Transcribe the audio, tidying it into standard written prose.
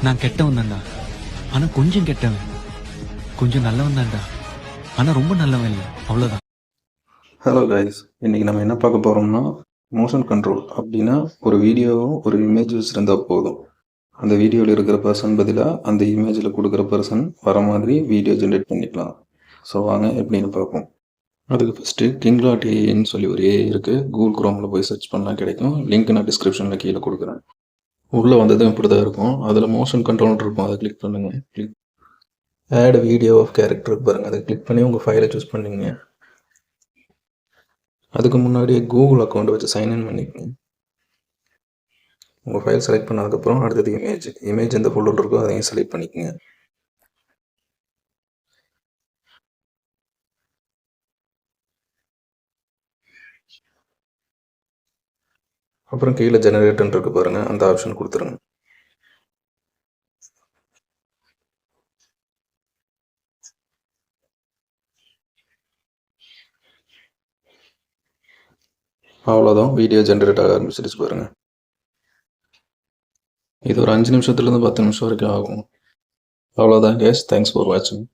நான் கெட்டவன் தான்டா, ஆனா கொஞ்சம் கெட்டவன். கொஞ்சம் நல்லவன் தான்டா, ஆனா ரொம்ப நல்லவன் இல்லை, அவ்வளோதான். ஹலோ கைஸ், இன்றைக்கி நம்ம என்ன பார்க்க போகிறோம்னா மோஷன் கண்ட்ரோல். அப்படின்னா ஒரு வீடியோவும் ஒரு இமேஜ் வச்சுருந்தால் போதும், அந்த வீடியோவில் இருக்கிற பர்சன் பதிலாக அந்த இமேஜில் கொடுக்குற பர்சன் வர மாதிரி வீடியோ ஜென்ரேட் பண்ணிக்கலாம். ஸோ வாங்க எப்படின்னு பார்ப்போம். அதுக்கு ஃபஸ்ட்டு கிங்.ஏஐன்னு சொல்லி ஒரு ஏஐ இருக்குது. கூகுள் குரோமில் போய் சர்ச் பண்ணால் கிடைக்கும். லிங்க் நான் டிஸ்கிரிப்ஷனில் கீழே கொடுக்குறேன். உள்ளே வந்ததும் இப்படி தான் இருக்கும். அதில் மோஷன் கண்ட்ரோல் இருக்கும், அதை கிளிக் பண்ணுங்கள். ஆட் வீடியோ ஆஃப் கேரக்டர் பாருங்கள், அதை கிளிக் பண்ணி உங்கள் ஃபைலை சூஸ் பண்ணிங்க. அதுக்கு முன்னாடியே கூகுள் அக்கௌண்ட் வச்சு சைன்இன் பண்ணிக்கணும். உங்கள் ஃபைல் செலக்ட் பண்ணதுக்கப்புறம் அடுத்தது இமேஜ் எந்த ஃபோல்டர் இருக்கோ அதையும் செலக்ட் பண்ணிக்கோங்க. அப்புறம் கீழே ஜெனரேட்னு இருக்கு பாருங்கள், அந்த ஆப்ஷன் கொடுத்துருங்க. அவ்வளோதான், வீடியோ ஜென்ரேட் ஆக ஆரம்பிச்சிருச்சு பாருங்கள். இது ஒரு 5 நிமிஷத்துலேருந்து 10 நிமிஷம் வரைக்கும் ஆகும். அவ்வளோதான் கேஸ், தேங்க்ஸ் ஃபார் வாட்சிங்.